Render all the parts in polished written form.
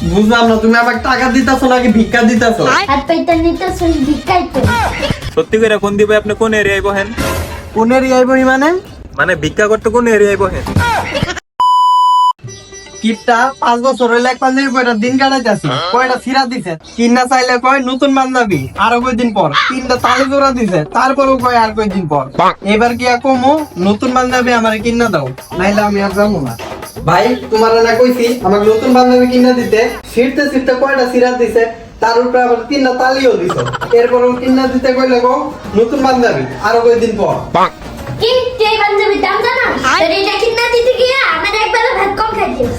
বুঝলাম না, তুমি আমাকে টাকা দিতেছো নাকি ভিক্ষা দিতেছো? হাত পাইটা নিতেছ ভিক্ষাই তো। সত্যি করে কোন দিবে আপনি কোন এরিয়ায় বহেন? কোন এরিয়ায় বই মানে ভিক্ষা করতে কোন এরিয়ায় বহেন? কিপটা 5 বছর হইলে এক পাঞ্জাবি পয়টা দিন কাটাইতেছি। কয়টা ছিড়া দিছে, কিনা চাইলে কয় নতুন বান্ধবী, আরো কয়দিন পর 3টা তালি জোড়া দিছে, তারপরেও কয় আর কয়দিন পর। এবার কি আর কমু, নতুন বান্ধবী আমার কিনা দাও, নাইলে আমি আর যাবো না। ভাই তোমার না কইছি আমাকে নতুন বান্ধবী কিনা দিতে, ছিড়তে ছিড়তে কয়টা ছিড়া দিছে, তার উপরে আবার 3টা তালিও দিছো, এরপরেও কিনা দিতে কইলে গো নতুন বান্ধবী আরো কয়দিন পর। কি তুই বান্ধবীর দাম জানা? তোর এটা কিনা দিতে গিয়া আমার একবার ভাত কম খাই দিস।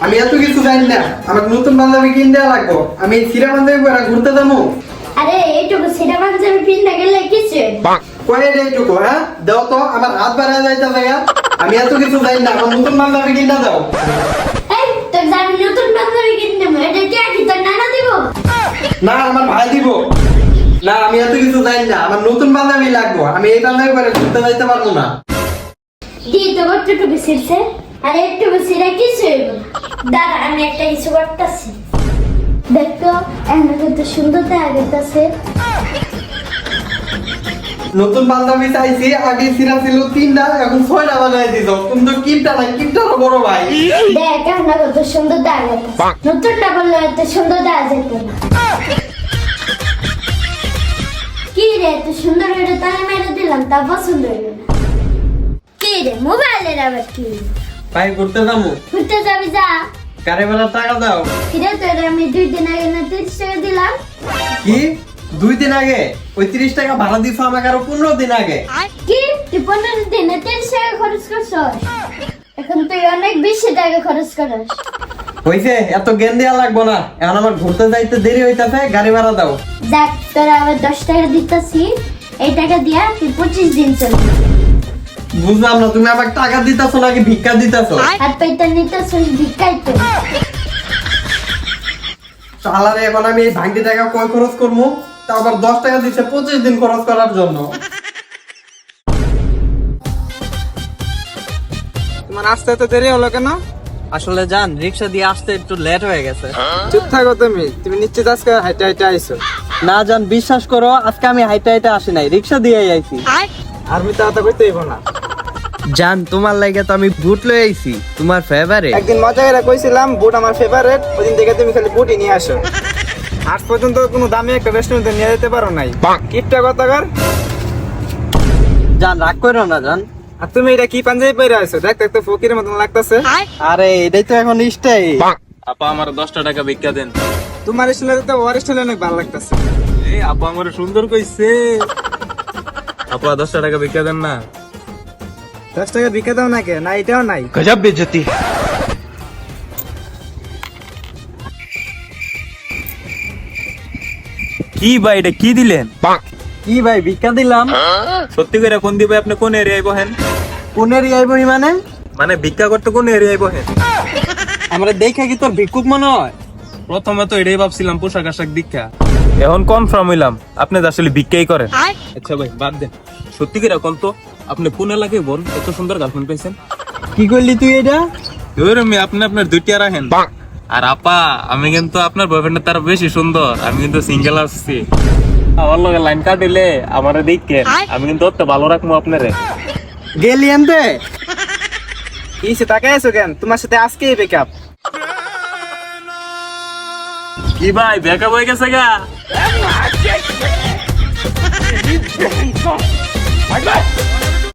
আমি এত কিছু জানি না, আমাকে নতুন বান্ধবী কিন দেওয়া লাগবো। আমি ছিড়া বান্ধবী পরে ঘুরতে যাবো। আরে এইটুকু সেটা বান্ধবী পিন্ডা গেলে কিছু কয় রে এইটুকু, হ্যাঁ দাও তো, আমার হাত বাড়ায় যাইতে ভাইয়া। আমি এত কিছু জানি না, আমার নতুন বান্ধবী কিনা দাও। এই তোর জানি নতুন বান্ধবী কিনতে এটা কি আর কি তোর নানা দিব? না আমার ভাই দিব। না আমি এত কিছু জানি না, আমার নতুন বান্ধবী লাগবো। আমি এই বান্ধবী পরে ঘুরতে যাইতে পারবো না। দি তো কতটুকু ছিড়ছে, আর একটু ছিড়ে কিছু হইব না। দাঁড়া আমি একটা কিছু করতেছি। দেখো এখন কত সুন্দর দেখা গেছে। নতুন বান্ধবী চাইছি, আগে ছিড়া ছিল 3টা, এখন 6টা বানাই দিছো। তুমি তো কিপটা না, কিপটারও বড় ভাই। দেখ এখন কত সুন্দর দেখা গেছে। নতুনটা বললে এত সুন্দর দেখা যেত না। কি রে এত সুন্দর হইলে তালে মেরে দিলাম, তা পছন্দ হইল না। কি রে মোবাইলের আবার কি? ভাই ঘুরতে যাবো। ঘুরতে যাবি যা। গাড়ি ভাড়া টাকা দাও। কিরে তোর আমি 2 দিন আগে না 30 টাকা দিলাম। কি 2 দিন আগে? ওই 30 টাকা ভাড়া দিছো আমাকে আরো 15 দিন আগে। কি তুই 15 দিনে 30 টাকা খরচ করছস? এখন তুই অনেক বেশি টাকা খরচ করস। হইছে, এত জ্ঞান দেওয়া লাগবো না। এখন আমার ঘুরতে যাইতে দেরি হইতাছে, গাড়ি ভাড়া দাও। দেখ তোর আবার 10 টাকা দিতেছি, এই টাকা দিয়া তুই 25 দিন চলবি। বুঝলাম না, তুমি আমাকে টাকা দিতেছো নাকি ভিক্ষা দিতেছো? হাত পাইটা নিতেছ ভিক্ষাই তো। চালারে এখন আমি এই ভাঙতি টাকা কয় খরচ করবো? তা আবার 10 টাকা দিচ্ছে 25 দিন খরচ করার জন্য। তোমার আসতে এত দেরি হলো কেন? আসলে জান, রিক্সা দিয়ে আসতে একটু লেট হয়ে গেছে। চুপ থাকো তুমি নিশ্চিত আজকে হাইটে হাইটে আইছো? না জান, বিশ্বাস করো, আজকে আমি হাইটে হাইটে আসি নাই, রিক্সা দিয়ে আইছি। আর্মি তো আতা কইতে হইব না। জান তোমার লাগে তো আমি বুট লয়ে আইছি, তোমার ফেভারিট। একদিন মজা করে কইছিলাম বুট আমার ফেভারিট, ওইদিন থেকে তুমি খালি বুটই নিয়ে আসো। আজ পর্যন্ত কোনো দামি একটা রেস্টুরেন্টে নিয়ে যেতে পারো নাই। কিপটা কথাকার। জান রাগ করো না জান। আর তুমি এটা কি পাঞ্জাবি পরে আছো? দেখতে তো ফকিরের মতন লাগতাছে। আরে এটাই তো এখন স্টাইল। আপা আমার 10টা টাকা ভিক্ষা দেন। তোমার স্টাইলে তো ওর স্টাইলে অনেক ভালো লাগতাছে। এই আপা আমার সুন্দর কইছে। আপা 10টা টাকা ভিক্ষা দেন না। 10 টাকা বিকে দাও না কে? না এটাও নাই। গজব বেজতি। কি ভাই এটা কি দিলেন? কি ভাই ভিক্ষা দিলাম? সত্যি করে কোন দিবে আপনি কোন এরিয়ায় বহেন? কোন এরিয়ায় বই মানে ভিক্ষা করতে কোন এরিয়ায় বহেন? আমরা দেখে কি তোর ভিক্ষুক মনে হয়? প্রথমে তো এটাই ভাবছিলাম পোশাক আশাক দীক্ষা, এখন কনফার্ম হইলাম আপনি তো আসলে ভিক্ষাই করেন। আচ্ছা ভাই বাদ দেন, সত্যি করে কোন তো আপনি কোন এলাকায় বোন এত সুন্দর গার্লফ্রেন্ড পেয়েছেন? কি করলি তুই এটা? আপনি আপনার 2টি রাখেন। আর আপা আমি কিন্তু আপনার বয়ফ্রেন্ডের তার বেশি সুন্দর, আমি কিন্তু সিঙ্গেল আসছি। আমার লগে লাইন কাটিলে আমারে দেখেন, আমি কিন্তু অত ভালো রাখবো আপনারে। গেলি আনতে? কি সে তাকাই আছো কেন? তোমার সাথে আজকেই ব্রেকআপ। কি ভাই ব্যাকআপ হয়ে গেছে গা?